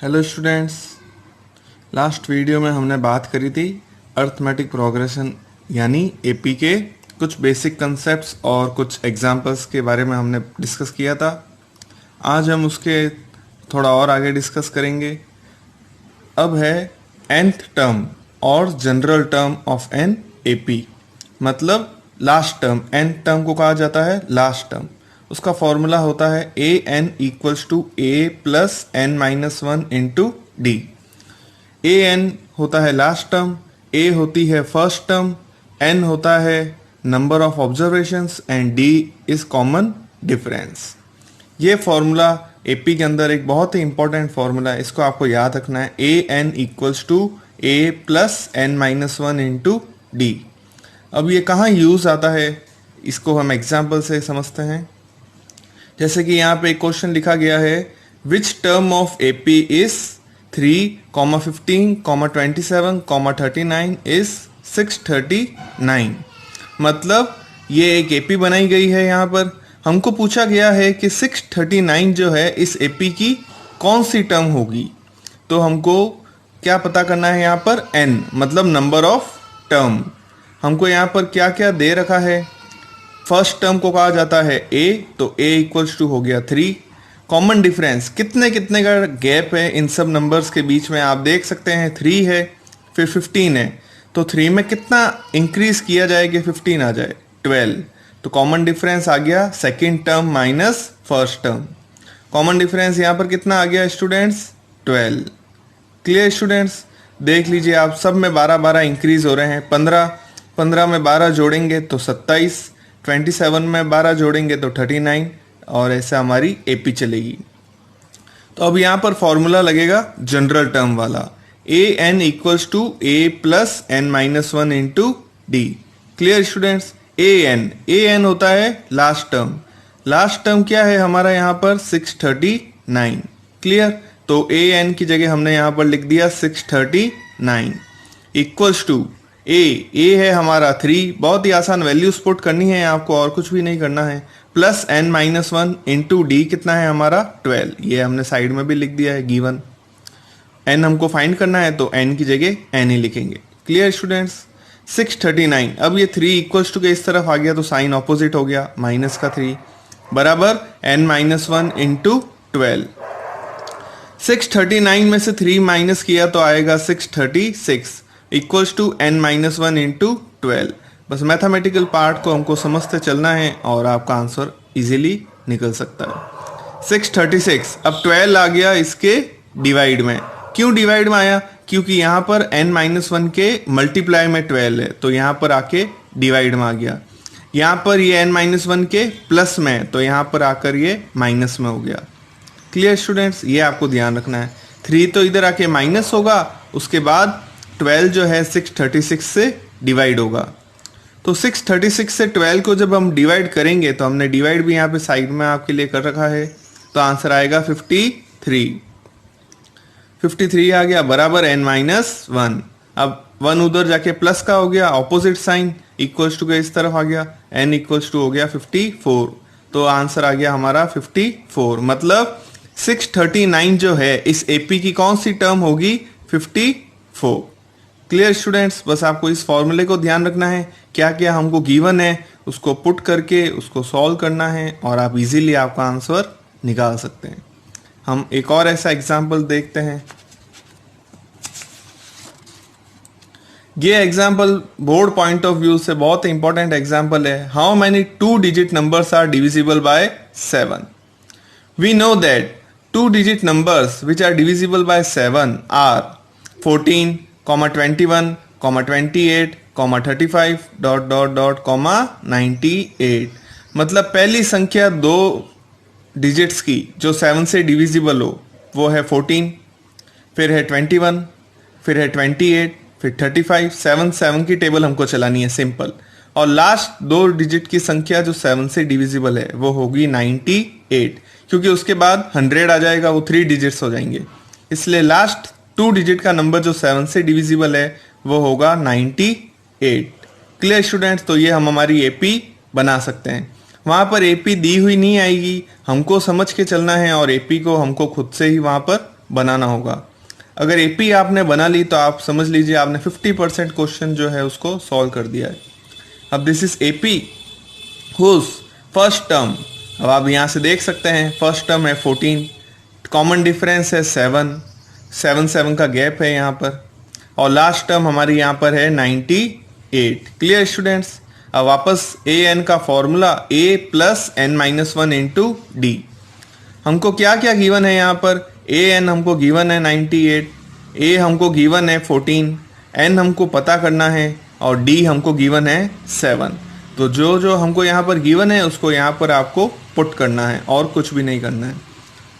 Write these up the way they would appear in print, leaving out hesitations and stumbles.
Hello students, last video में हमने बात करी थी अर्थमेटिक प्रोग्रेशन यानी एपी के कुछ बेसिक कंसेप्ट्स और कुछ एग्जांपल्स के बारे में हमने डिस्कस किया था। आज हम उसके थोड़ा और आगे डिस्कस करेंगे। अब है nth टर्म और general term of an AP, मतलब लास्ट टर्म। nth टर्म को कहा जाता है लास्ट टर्म। उसका फॉर्मूला होता है A N equals to A plus N minus one into D. A N होता है लास्ट टर्म, ए होती है फर्स्ट टर्म, एन होता है number of observations and D is common difference. ये फॉर्मूला एपी के अंदर एक बहुत ही इंपॉर्टेंट फॉर्मूला है, इसको आपको याद रखना है। A N equals to A plus N minus one into D. अब ये कहाँ यूज आता है, इसको हम एग्जाम्पल से समझते हैं। जैसे कि यहाँ पे एक क्वेश्चन लिखा गया है, which term of AP is 3, 15, 27, 39 is 639। मतलब ये एक एपी बनाई गई है। यहाँ पर हमको पूछा गया है कि 639 जो है इस एपी की कौन सी टर्म होगी। तो हमको क्या पता करना है यहाँ पर, n मतलब नंबर ऑफ टर्म। हमको यहाँ पर क्या क्या दे रखा है। फर्स्ट टर्म को कहा जाता है a, तो a इक्वल्स टू हो गया 3। कॉमन डिफरेंस कितने कितने का गैप है इन सब नंबर्स के बीच में, आप देख सकते हैं 3 है फिर 15 है, तो 3 में कितना इंक्रीज किया जाए कि 15 आ जाए, 12। तो कॉमन डिफरेंस आ गया second term minus first term. Common difference यहाँ पर कितना आ गया स्टूडेंट्स, 12। क्लियर स्टूडेंट्स, देख लीजिए आप, सब में 12 इंक्रीज हो रहे हैं। 15 में 12 जोड़ेंगे तो 27, 27 में 12 जोड़ेंगे तो 39, और ऐसे हमारी एपी चलेगी। तो अब यहाँ पर फॉर्मूला लगेगा जनरल टर्म वाला, A N equals to A plus N minus one into D. Clear students, A N होता है लास्ट टर्म। लास्ट टर्म क्या है हमारा यहाँ पर, 639। क्लियर, तो ए एन की जगह हमने यहाँ पर लिख दिया 639 इक्वल्स टू ए है हमारा 3। बहुत ही आसान वैल्यूज पुट करनी है आपको, और कुछ भी नहीं करना है। Plus N minus one into d कितना है हमारा, 12। ये हमने साइड में भी लिख दिया है गिवन। एन हमको फाइंड करना है तो एन की जगह एन ही लिखेंगे। Clear students, 639। अब ये 3 इक्वल्स टू के इस तरफ आ गया तो साइन ऑपोजिट हो गया, माइनस का 3 बराबर एन माइनस वन इंटू 12। 639 में से 3 माइनस किया तो आएगा 636 equals to n minus one into 12। बस मैथमेटिकल पार्ट को हमको समझते चलना है और आपका आंसर इजीली निकल सकता है। 636, अब 12 आ गया इसके डिवाइड में। क्यों डिवाइड में आया, क्योंकि यहाँ पर n माइनस वन के मल्टीप्लाई में 12 है, तो यहाँ पर आके डिवाइड में आ गया। यहाँ पर ये n माइनस वन के प्लस में, तो यहाँ पर आकर ये माइनस में हो गया। क्लियर स्टूडेंट्स, ये आपको ध्यान रखना है। 3 तो इधर आके माइनस होगा, उसके बाद 12 जो है 636 से डिवाइड होगा। तो 636 से 12 को जब हम डिवाइड करेंगे, तो हमने डिवाइड भी यहाँ पे साइड में आपके लिए कर रखा है, तो आंसर आएगा 53। 53 आ गया बराबर n माइनस वन। अब 1 उधर जाके प्लस का हो गया, ऑपोजिट साइन इक्वल्स टू के इस तरफ आ गया, n इक्वल्स टू हो गया 54। तो आंसर आ गया हमारा 54। मतलब 639 जो है इस एपी की कौन सी टर्म होगी, 54। क्लियर स्टूडेंट्स, बस आपको इस फॉर्मूले को ध्यान रखना है। क्या क्या हमको गिवन है उसको पुट करके उसको सॉल्व करना है, और आप इजीली आपका आंसर निकाल सकते हैं। हम एक और ऐसा एग्जाम्पल देखते हैं। ये example board point of view से बहुत इंपॉर्टेंट एग्जाम्पल है। How many 2 digit numbers are divisible by 7? We know that 2 digit numbers which are divisible by 7 are 14, 21, 28, 35, ... 98। मतलब पहली संख्या 2 डिजिट्स की जो 7 से डिविजिबल हो वो है 14, फिर है 21, फिर है 28, फिर 35। 7 की टेबल हमको चलानी है सिंपल। और लास्ट 2 डिजिट की संख्या जो 7 से डिविजिबल है वो होगी 98, क्योंकि उसके बाद 100 आ जाएगा, वो 3 डिजिट्स हो जाएंगे। इसलिए लास्ट 2 डिजिट का नंबर जो 7 से डिविजिबल है वो होगा 98। क्लियर स्टूडेंट्स, तो ये हम हमारी एपी बना सकते हैं। वहाँ पर एपी दी हुई नहीं आएगी, हमको समझ के चलना है और एपी को हमको खुद से ही वहाँ पर बनाना होगा। अगर एपी आपने बना ली तो आप समझ लीजिए आपने 50% क्वेश्चन जो है उसको सॉल्व कर दिया है। अब this is AP whose first term, अब आप यहाँ से देख सकते हैं फर्स्ट टर्म है 14, कॉमन डिफरेंस है 7 का गैप है यहाँ पर, और लास्ट टर्म हमारी यहाँ पर है 98। Clear students. अब वापस ए एन का formula A plus N minus one into D. हमको क्या क्या गिवन है यहाँ पर, ए एन हमको गिवन है 98, ए हमको गिवन है 14, एन हमको पता करना है, और डी हमको गिवन है 7। तो जो जो हमको यहाँ पर गिवन है उसको यहाँ पर आपको पुट करना है और कुछ भी नहीं करना है।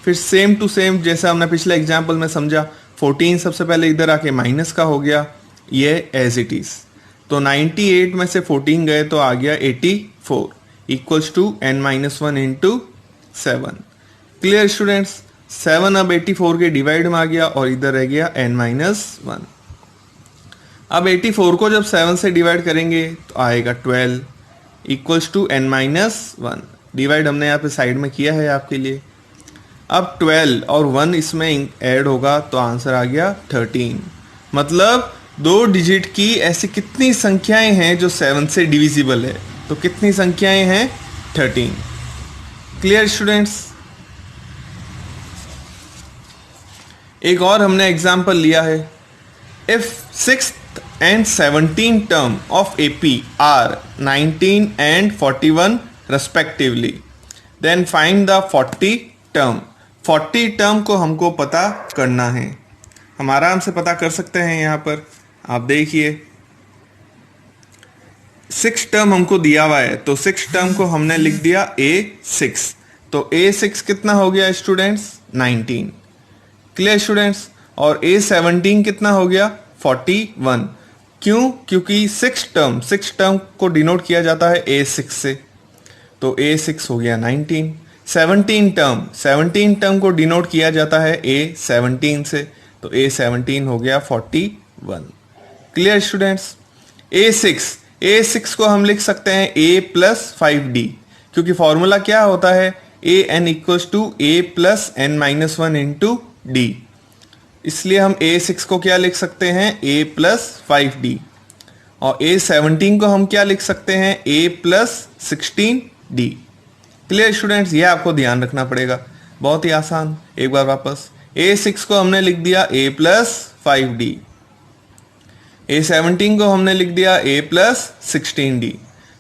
फिर सेम टू सेम जैसा हमने पिछले एग्जाम्पल में समझा, 14 सबसे पहले इधर आके माइनस का हो गया, ये एज इट इज। तो 98 में से 14 गए तो आ गया 84 equals to n minus one into 7। Clear students. 7 अब 84 के डिवाइड में आ गया और इधर रह गया n माइनस वन। अब 84 को जब 7 से डिवाइड करेंगे तो आएगा 12 equals to n minus one. Divide हमने यहाँ पे साइड में किया है आपके लिए। अब 12 और 1 इसमें ऐड होगा तो आंसर आ गया 13। मतलब 2 डिजिट की ऐसी कितनी संख्याएं हैं जो 7 से डिविजिबल है, तो कितनी संख्याएं हैं 13। Clear students. एक और हमने एग्जाम्पल लिया है, if 6th and 17th term of AP are 19 and 41 respectively, then find the 40 term। 40 term को हमको पता करना है। हम आराम से पता कर सकते हैं। यहाँ पर आप देखिए 6 टर्म हमको दिया हुआ है, तो 6 टर्म को हमने लिख दिया A6। तो A6 कितना हो गया स्टूडेंट्स 19। Clear students. और A17 कितना हो गया 41। क्यों? क्योंकि 6 टर्म को डिनोट किया जाता है A6 से, तो A6 हो गया 19। 17 टर्म को डिनोट किया जाता है A17 से, तो A17 हो गया 41। Clear students. A6 को हम लिख सकते हैं A प्लस 5D, क्योंकि फॉर्मूला क्या होता है AN equals to A plus N minus one into D। इसलिए हम A6 को क्या लिख सकते हैं A प्लस 5D, और A17 को हम क्या लिख सकते हैं A plus 16D। Clear students. ये आपको ध्यान रखना पड़ेगा, बहुत ही आसान। एक बार वापस A6 को हमने लिख दिया A प्लस 5D, A17 को हमने लिख दिया A प्लस 16D।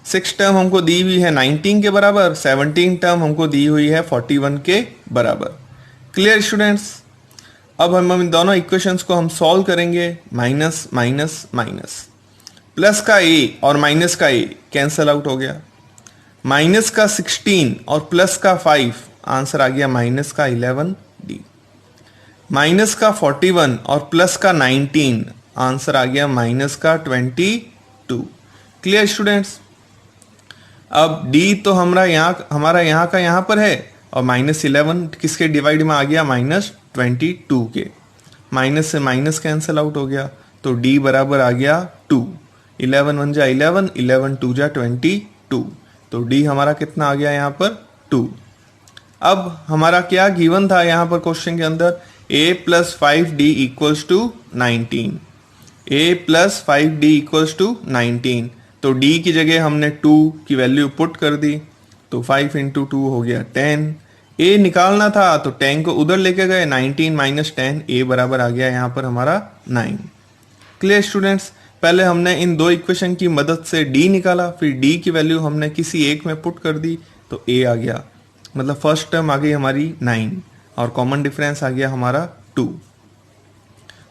6 टर्म हमको दी हुई है 19 के बराबर, 17 टर्म हमको दी हुई है 41 के बराबर। Clear students. अब हम इन दोनों इक्वेशंस को हम सॉल्व करेंगे। माइनस माइनस माइनस, प्लस का A और माइनस का A कैंसल आउट हो गया, माइनस का 16 और प्लस का 5, आंसर आ गया माइनस का 11D। माइनस का 41 और प्लस का 19, आंसर आ गया माइनस का 22। Clear students. अब D तो हमारा यहाँ का यहाँ पर है, और माइनस 11 किसके डिवाइड में आ गया -22 के। माइनस से माइनस कैंसिल आउट हो गया, तो D बराबर आ गया 2। 11 1 जा 11, 11 2 जा 22, तो D हमारा कितना आ गया यहाँ पर 2। अब हमारा क्या गिवन था यहाँ पर क्वेश्चन के अंदर, A plus 5D equals to 19। A plus 5D equals to 19, तो D की जगह हमने 2 की वैल्यू पुट कर दी, तो 5 इंटू 2 हो गया 10। A निकालना था तो 10 को उधर लेके गए, 19 माइनस 10, A बराबर आ गया यहाँ पर हमारा 9। Clear students. पहले हमने इन दो इक्वेशन की मदद से D निकाला, फिर D की वैल्यू हमने किसी एक में पुट कर दी तो A आ गया। मतलब फर्स्ट टर्म आ गई हमारी 9 और कॉमन डिफरेंस आ गया हमारा 2।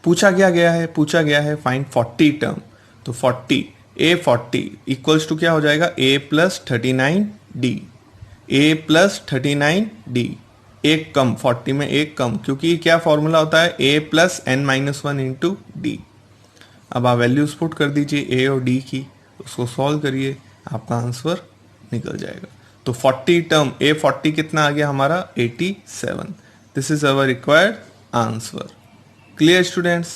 पूछा गया है फाइंड 40 टर्म, तो 40 A40 इक्वल्स टू क्या हो जाएगा A plus 39D। A plus 39D, एक कम 40 में एक कम, क्योंकि क्या फॉर्मूला होता है A plus N minus one into D। अब आप वैल्यूज पुट कर दीजिए A और D की, उसको सॉल्व करिए, आपका आंसर निकल जाएगा। तो 40 टर्म A40 कितना आ गया हमारा 87। This is our required answer. Clear students.